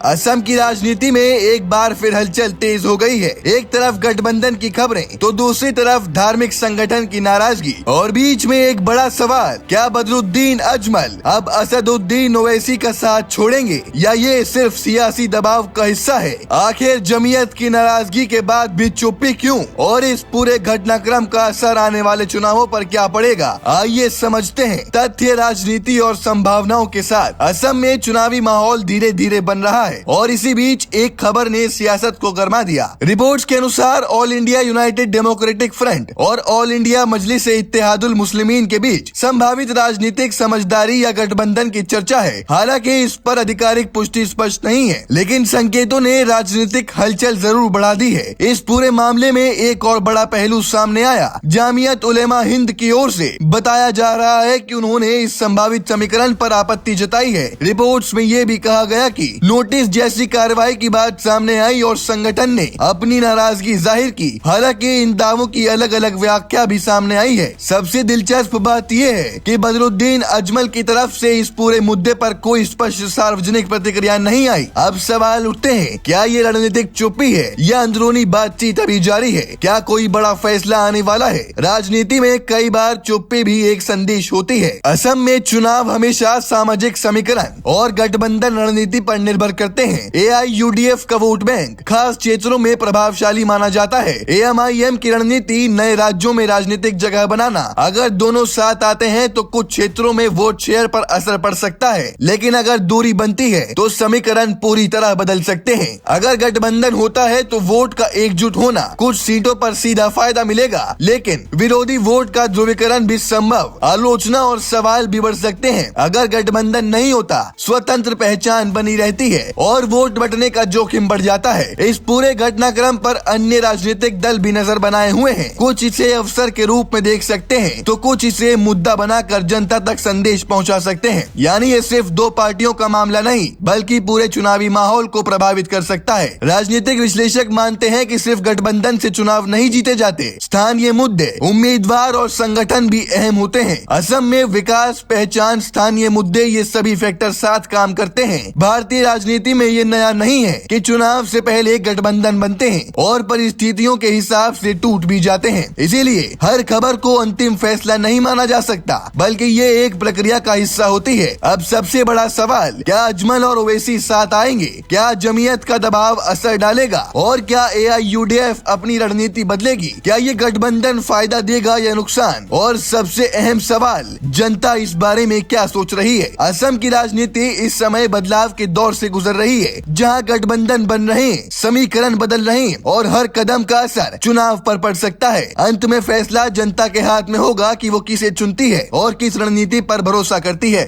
असम की राजनीति में एक बार फिर हलचल तेज हो गई है। एक तरफ गठबंधन की खबरें तो दूसरी तरफ धार्मिक संगठन की नाराजगी और बीच में एक बड़ा सवाल, क्या बदरुद्दीन अजमल अब असदुद्दीन ओवैसी का साथ छोड़ेंगे या ये सिर्फ सियासी दबाव का हिस्सा है? आखिर जमीयत की नाराजगी के बाद भी चुप्पी क्यों और इस पूरे घटनाक्रम का असर आने वाले चुनावों पर क्या पड़ेगा? आइए समझते हैं। तथ्य, राजनीति और संभावनाओं के साथ असम में चुनावी माहौल धीरे धीरे बन रहा है और इसी बीच एक खबर ने सियासत को गर्मा दिया। रिपोर्ट्स के अनुसार all India United democratic front और ऑल इंडिया मजलिस इत्तेहादुल मुस्लिमीन के बीच संभावित राजनीतिक समझदारी या गठबंधन की चर्चा है। हालांकि इस पर आधिकारिक पुष्टि स्पष्ट नहीं है, लेकिन संकेतों ने राजनीतिक हलचल जरूर बढ़ा दी है। इस पूरे मामले में एक और बड़ा पहलू सामने आया। जामियत उलेमा हिंद की ओर से बताया जा रहा है कि उन्होंने इस संभावित समीकरण पर आपत्ति जताई है। रिपोर्ट्स में ये भी कहा गया कि नोटिस जैसी कार्रवाई की बात सामने आई और संगठन ने अपनी नाराजगी जाहिर की। हालांकि इन दावों की अलग अलग व्याख्या भी सामने आई है। सबसे दिलचस्प बात यह है कि बदरुद्दीन अजमल की तरफ से इस पूरे मुद्दे पर कोई स्पष्ट सार्वजनिक प्रतिक्रिया नहीं आई। अब सवाल उठते हैं, क्या ये रणनीतिक चुप्पी है या अंदरूनी बातचीत अभी जारी है? क्या कोई बड़ा फैसला आने वाला है? राजनीति में कई बार चुप्पी भी एक संदेश होती है। असम में चुनाव हमेशा सामाजिक समीकरण और गठबंधन रणनीति पर निर्भर करते हैं। AIUDF का वोट बैंक खास क्षेत्रों में प्रभावशाली माना जाता है। AMIM की रणनीति नए राज्यों में राजनीतिक जगह बनाना। अगर दोनों साथ आते हैं तो कुछ क्षेत्रों में वोट शेयर पर असर पड़ सकता है, लेकिन अगर दूरी बनती है तो समीकरण पूरी तरह बदल सकते हैं। अगर गठबंधन होता है तो वोट का एकजुट होना, कुछ सीटों पर सीधा फायदा मिलेगा, लेकिन विरोधी वोट का ध्रुवीकरण भी संभव। आलोचना और सवाल भी बढ़ सकते हैं। अगर गठबंधन नहीं होता, स्वतंत्र पहचान बनी रहती है और वोट बटने का जोखिम बढ़ जाता है। इस पूरे घटनाक्रम पर अन्य राजनीतिक दल भी नजर बनाए हुए हैं। कुछ इसे अवसर के रूप में देख सकते हैं तो कुछ इसे मुद्दा बनाकर जनता तक संदेश पहुंचा सकते हैं। यानी ये सिर्फ दो पार्टियों का मामला नहीं, बल्कि पूरे चुनावी माहौल को प्रभावित कर सकता है। राजनीतिक विश्लेषक मानते हैं कि सिर्फ गठबंधन से चुनाव नहीं जीते जाते। स्थानीय मुद्दे, उम्मीदवार और संगठन भी अहम होते हैं। असम में विकास, पहचान, स्थानीय मुद्दे, ये सभी फैक्टर साथ काम करते हैं। भारतीय राजनीति में ये नया नहीं है कि चुनाव से पहले गठबंधन बनते हैं और परिस्थितियों के हिसाब से टूट भी जाते हैं। इसीलिए हर खबर को अंतिम फैसला नहीं माना जा सकता, बल्कि ये एक प्रक्रिया का हिस्सा होती है। अब सबसे बड़ा सवाल, क्या अजमल और ओवैसी साथ आएंगे? क्या जमीयत का दबाव असर डालेगा? और क्या AIUDF अपनी रणनीति बदलेगी? क्या ये गठबंधन फायदा देगा या नुकसान? और सबसे अहम सवाल, जनता इस बारे में क्या सोच रही है? असम की राजनीति इस समय बदलाव के दौर से गुजर रही है, जहां गठबंधन बन रहे हैं, समीकरण बदल रहे हैं और हर कदम का असर चुनाव पर पड़ सकता है। अंत में फैसला जनता के हाथ में होगा कि वो किसे चुनती है और किस रणनीति पर भरोसा करती है।